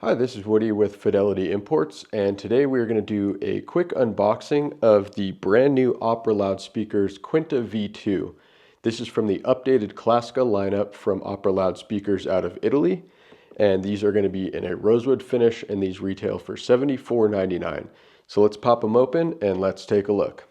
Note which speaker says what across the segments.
Speaker 1: Hi, this is Woody with Fidelity Imports, and today we are going to do a quick unboxing of the brand new Opera Loudspeakers Quinta V2. This is from the updated Classica lineup from Opera Loudspeakers out of Italy, and these are going to be in a rosewood finish, and these retail for $74.99. So let's pop them open and let's take a look.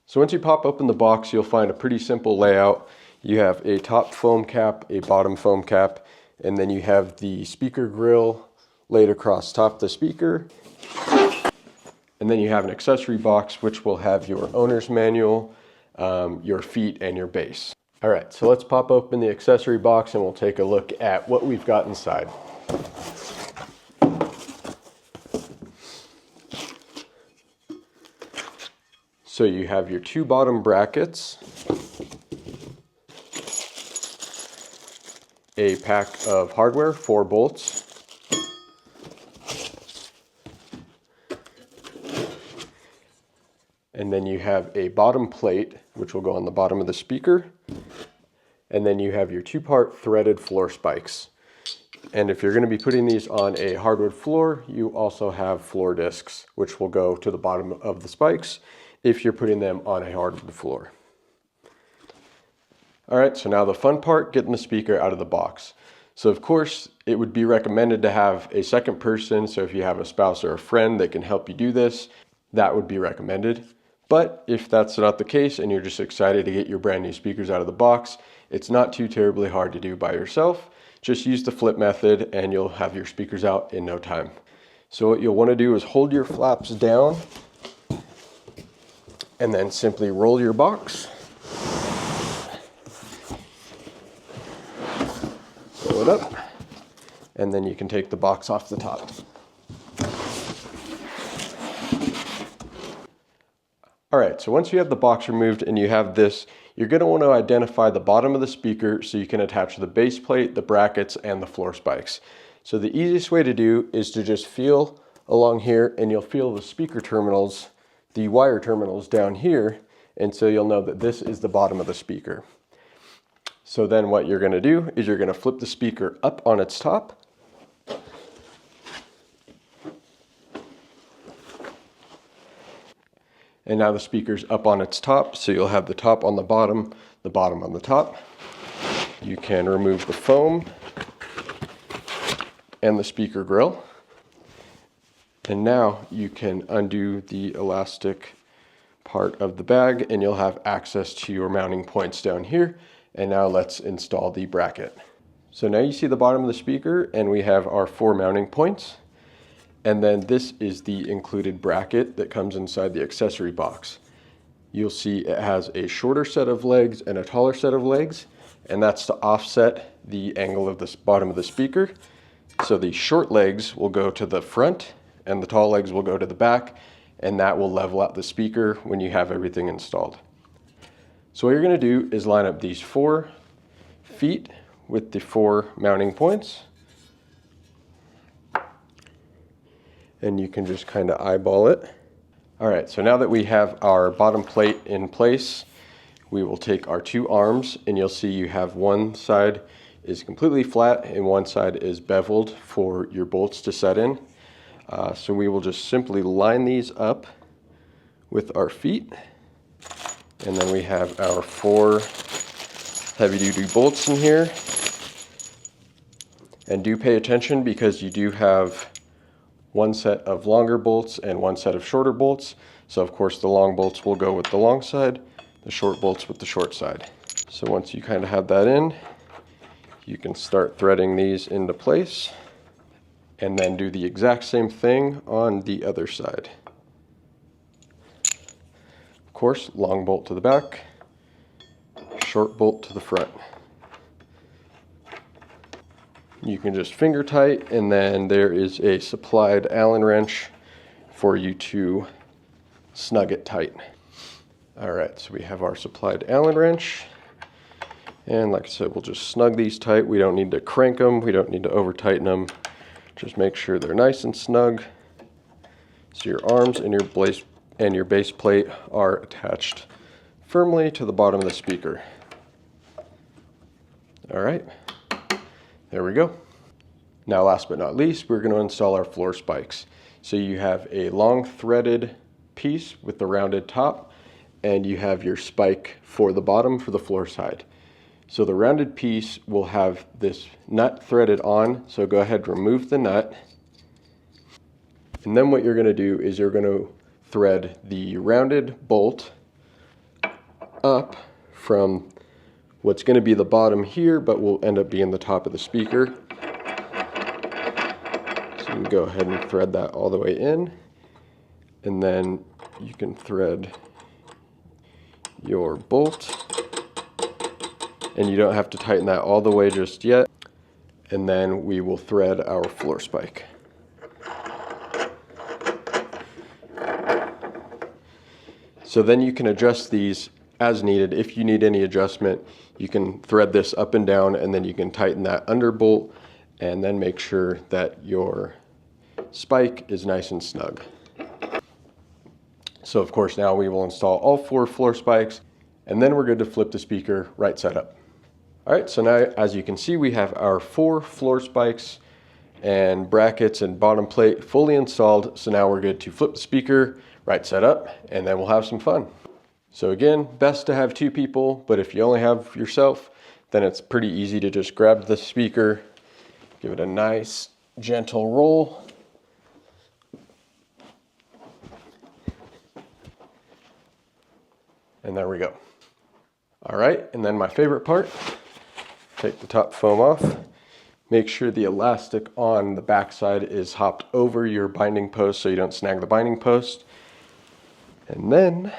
Speaker 1: So once you pop open the box, you'll find a pretty simple layout. You have a top foam cap, a bottom foam cap, and then you have the speaker grill laid across top of the speaker. And then you have an accessory box, which will have your owner's manual, your feet, and your bass. All right, so let's pop open the accessory box and we'll take a look at what we've got inside. So you have your two bottom brackets, a pack of hardware, 4 bolts, and then you have a bottom plate, which will go on the bottom of the speaker, and then you have your 2-part threaded floor spikes. And if you're going to be putting these on a hardwood floor, you also have floor discs, which will go to the bottom of the spikes if you're putting them on a hardwood floor. All right, so now the fun part, getting the speaker out of the box. So of course, it would be recommended to have a second person. So if you have a spouse or a friend that can help you do this, that would be recommended. But if that's not the case and you're just excited to get your brand new speakers out of the box, it's not too terribly hard to do by yourself. Just use the flip method and you'll have your speakers out in no time. So what you'll want to do is hold your flaps down and then simply roll your box. Roll it up, and then you can take the box off the top. All right, so once you have the box removed and you have this, you're going to want to identify the bottom of the speaker so you can attach the base plate, the brackets, and the floor spikes. So the easiest way to do is to just feel along here, and you'll feel the speaker terminals, the wire terminals down here, and so you'll know that this is the bottom of the speaker. So then what you're going to do is you're going to flip the speaker up on its top. And now the speaker's up on its top, so you'll have the top on the bottom on the top. You can remove the foam and the speaker grill. And now you can undo the elastic part of the bag and you'll have access to your mounting points down here. And now let's install the bracket. So now you see the bottom of the speaker and we have our 4 mounting points. And then this is the included bracket that comes inside the accessory box. You'll see it has a shorter set of legs and a taller set of legs, and that's to offset the angle of the bottom of the speaker. So the short legs will go to the front and the tall legs will go to the back, and that will level out the speaker when you have everything installed. So what you're going to do is line up these 4 feet with the 4 mounting points. And you can just kind of eyeball it. All right, so now that we have our bottom plate in place, we will take our 2 arms, and you'll see you have one side is completely flat and one side is beveled for your bolts to set in. So we will just simply line these up with our feet, and then we have our 4 heavy-duty bolts in here. And do pay attention because you do have one set of longer bolts and one set of shorter bolts. So of course the long bolts will go with the long side, the short bolts with the short side. So once you kind of have that in, you can start threading these into place and then do the exact same thing on the other side. Of course, long bolt to the back, short bolt to the front. You can just finger tight, and then there is a supplied Allen wrench for you to snug it tight. All right, so we have our supplied Allen wrench. And like I said, we'll just snug these tight. We don't need to crank them. We don't need to over tighten them. Just make sure they're nice and snug. So your arms and your base plate are attached firmly to the bottom of the speaker. All right, there we go. Now last but not least, we're going to install our floor spikes. So you have a long threaded piece with the rounded top, and you have your spike for the bottom for the floor side. So the rounded piece will have this nut threaded on, so go ahead and remove the nut. And then what you're going to do is you're going to thread the rounded bolt up from what's going to be the bottom here, but will end up being the top of the speaker. So you can go ahead and thread that all the way in, and then you can thread your bolt, and you don't have to tighten that all the way just yet. And then we will thread our floor spike. So then you can adjust these as needed. If you need any adjustment, you can thread this up and down, and then you can tighten that under bolt, and then make sure that your spike is nice and snug. So of course now we will install all 4 floor spikes, and then we're good to flip the speaker right side up. All right, so now as you can see, we have our 4 floor spikes and brackets and bottom plate fully installed. So now we're good to flip the speaker right side up, and then we'll have some fun. So again, best to have 2 people, but if you only have yourself, then it's pretty easy to just grab the speaker, give it a nice gentle roll, and there we go. All right, and then my favorite part, take the top foam off. Make sure the elastic on the back side is hopped over your binding post so you don't snag the binding post. And then,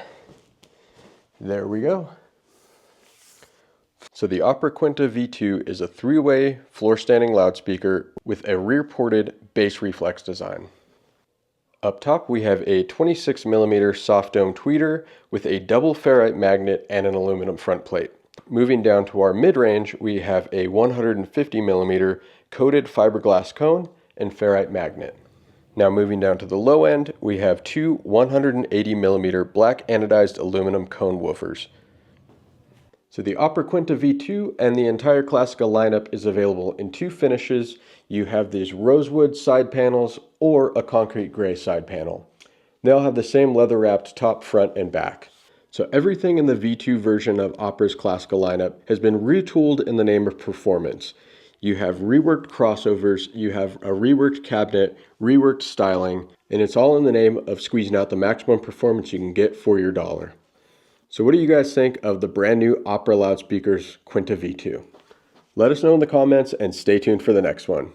Speaker 1: there we go. So the Opera Quinta V2 is a 3-way floor standing loudspeaker with a rear ported bass reflex design. Up top we have a 26mm soft dome tweeter with a double ferrite magnet and an aluminum front plate. Moving down to our mid-range, we have a 150mm coated fiberglass cone and ferrite magnet. Now moving down to the low end, we have 2 180mm black anodized aluminum cone woofers. So the Opera Quinta V2 and the entire Classica lineup is available in 2 finishes. You have these rosewood side panels or a concrete gray side panel. They all have the same leather wrapped top, front, and back. So everything in the V2 version of Opera's Classica lineup has been retooled in the name of performance. You have reworked crossovers, you have a reworked cabinet, reworked styling, and it's all in the name of squeezing out the maximum performance you can get for your dollar. So what do you guys think of the brand new Opera Loudspeakers Quinta V2? Let us know in the comments and stay tuned for the next one.